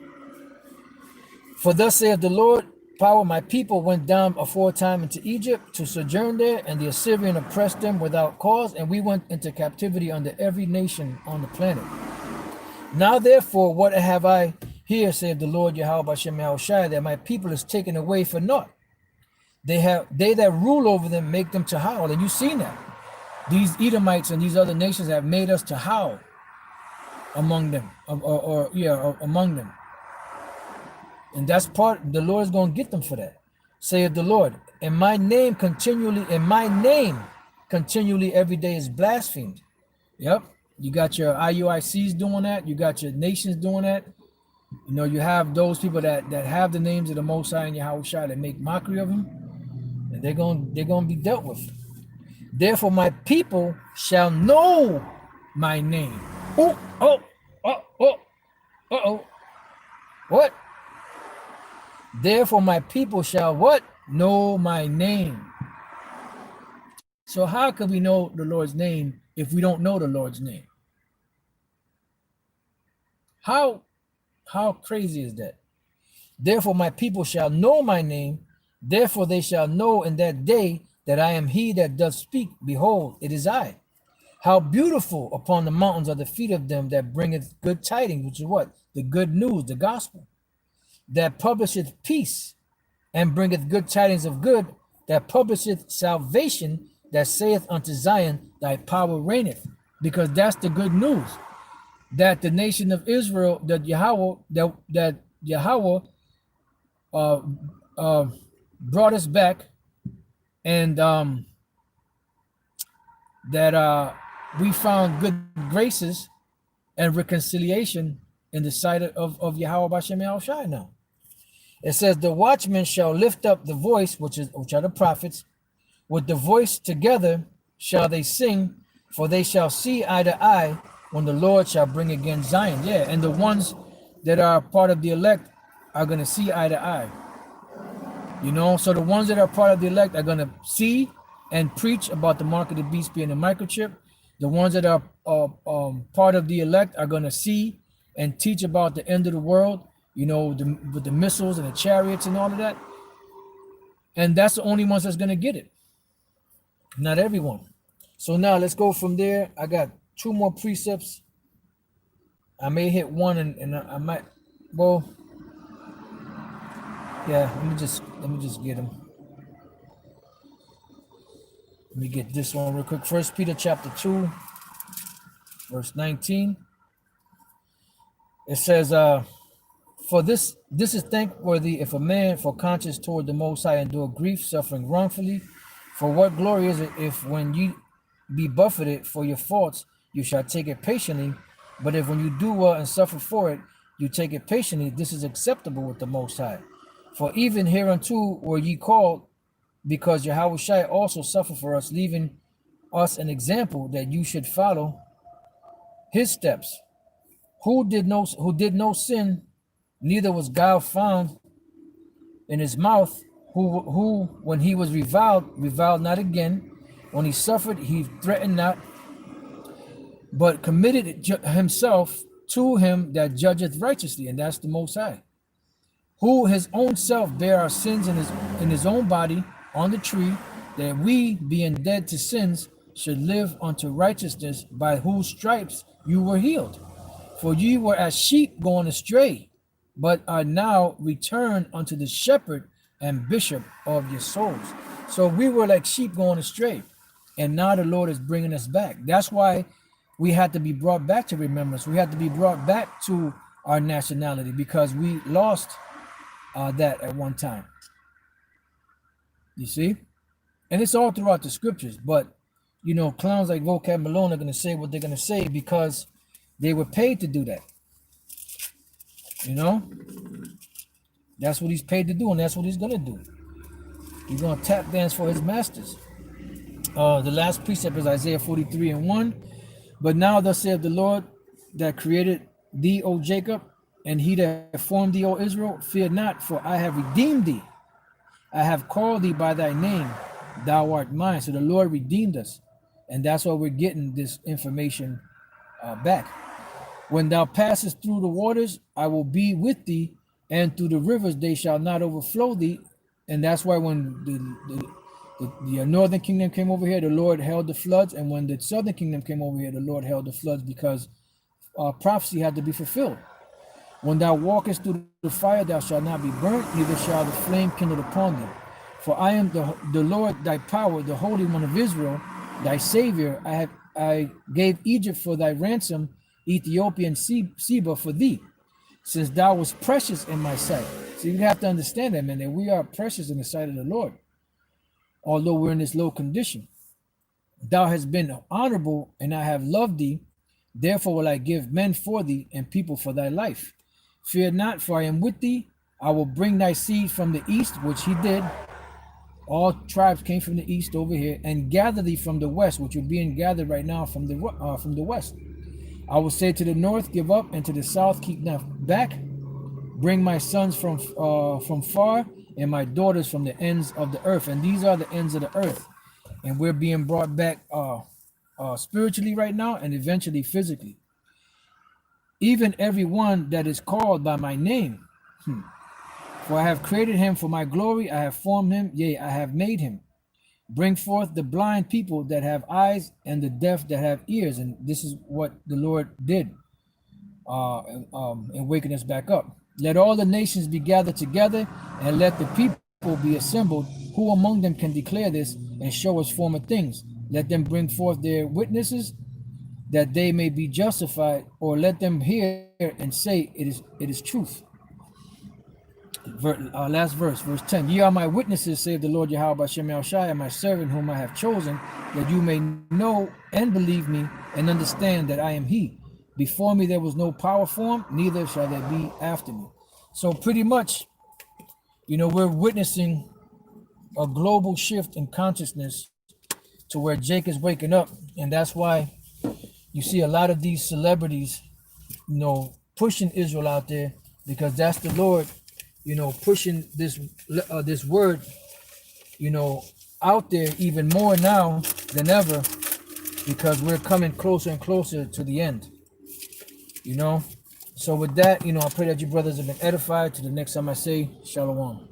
For thus saith the Lord, power, my people went down aforetime into Egypt to sojourn there, and the Assyrian oppressed them without cause, and we went into captivity under every nation on the planet. Now therefore, what have I here, saith the Lord Yahweh Bashem Yahushai, that my people is taken away for naught. They that rule over them make them to howl, and you've seen that. These Edomites and these other nations have made us to howl among them, among them. And that's part, the Lord is going to get them for that. Saith the Lord, and my name continually every day is blasphemed. Yep. You got your IUICs doing that. You got your nations doing that. You know, you have those people that have the names of the Most High and Yahushua that make mockery of him. And they're going to be dealt with. Therefore, my people shall know my name. What? Therefore, my people shall what? Know my name. So how can we know the Lord's name if we don't know the Lord's name? How crazy is that? Therefore, my people shall know my name. Therefore, they shall know in that day that I am he that doth speak. Behold, it is I. How beautiful upon the mountains are the feet of them that bringeth good tidings, which is what? The good news, the gospel. That publisheth peace and bringeth good tidings of good, that publisheth salvation, that saith unto Zion, thy power reigneth. Because that's the good news. That the nation of Israel, that Yahweh brought us back, and that we found good graces and reconciliation in the sight of Yahweh Bashem Yahushai now. It says, the watchmen shall lift up the voice, which are the prophets, with the voice together shall they sing, for they shall see eye to eye when the Lord shall bring again Zion. Yeah, and the ones that are part of the elect are going to see eye to eye. You know, so the ones that are part of the elect are going to see and preach about the mark of the beast being a microchip. The ones that are part of the elect are going to see and teach about the end of the world, you know, with the missiles and the chariots and all of that. And that's the only ones that's going to get it. Not everyone. So now let's go from there. I got 2 more precepts. I may hit one and I might, well, yeah, let me just get them. Let me get this one real quick. 1 Peter chapter 2, verse 19. It says, for this is thankworthy if a man for conscience toward the Most High endure grief, suffering wrongfully. For what glory is it if when you be buffeted for your faults, you shall take it patiently? But if when you do well and suffer for it, you take it patiently, this is acceptable with the Most High. For even hereunto were ye called, because Yahweh Shai also suffered for us, leaving us an example that you should follow his steps. Who did no sin, neither was guile found in his mouth, who when he was reviled not again, when he suffered, he threatened not, but committed himself to him that judgeth righteously, and that's the Most High, who his own self bare our sins in his own body on the tree, that we, being dead to sins, should live unto righteousness, by whose stripes you were healed. For ye were as sheep going astray, but are now returned unto the shepherd and bishop of your souls. So we were like sheep going astray, and now the Lord is bringing us back. That's why we had to be brought back to remembrance. We had to be brought back to our nationality, because we lost that at one time. You see? And it's all throughout the scriptures. But, you know, clowns like Vocab Malone are going to say what they're going to say because they were paid to do that. You know? That's what he's paid to do, and that's what he's going to do. He's going to tap dance for his masters. The last precept is Isaiah 43:1. But now thus saith the Lord that created thee, O Jacob, and he that formed thee, O Israel, fear not, for I have redeemed thee. I have called thee by thy name, thou art mine. So the Lord redeemed us, and that's why we're getting this information back. When thou passest through the waters, I will be with thee, and through the rivers they shall not overflow thee. And that's why when the northern kingdom came over here, the Lord held the floods, and when the southern kingdom came over here, the Lord held the floods, because prophecy had to be fulfilled. When thou walkest through the fire, thou shalt not be burnt, neither shall the flame kindle upon thee. For I am the Lord thy power, the Holy One of Israel, thy Savior. I gave Egypt for thy ransom, Ethiopian Seba for thee, since thou wast precious in my sight. So you have to understand that, man, that we are precious in the sight of the Lord, although we're in this low condition. Thou hast been honorable, and I have loved thee. Therefore will I give men for thee, and people for thy life. Fear not, for I am with thee. I will bring thy seed from the east, which he did. All tribes came from the east over here, and gather thee from the west, which are being gathered right now from the west. I will say to the north, give up, and to the south, keep not back. Bring my sons from far, and my daughters from the ends of the earth. And these are the ends of the earth, and we're being brought back spiritually right now, and eventually physically. Even every one that is called by my name. For I have created him for my glory, I have formed him, yea, I have made him. Bring forth the blind people that have eyes, and the deaf that have ears. And this is what the Lord did in waking us back up. Let all the nations be gathered together, and let the people be assembled. Who among them can declare this and show us former things? Let them bring forth their witnesses, that they may be justified, or let them hear and say, it is truth. Last verse 10. Ye are my witnesses, save the Lord Yahweh Bashem Yahushai, my servant whom I have chosen, that you may know and believe me, and understand that I am he. Before me there was no power formed, neither shall there be after me. So pretty much, you know, we're witnessing a global shift in consciousness to where Jake is waking up, and that's why you see a lot of these celebrities, you know, pushing Israel out there, because that's the Lord, you know, pushing this word, you know, out there even more now than ever, because we're coming closer and closer to the end, you know. So with that, you know, I pray that you brothers have been edified. To the next time I say, Shalom.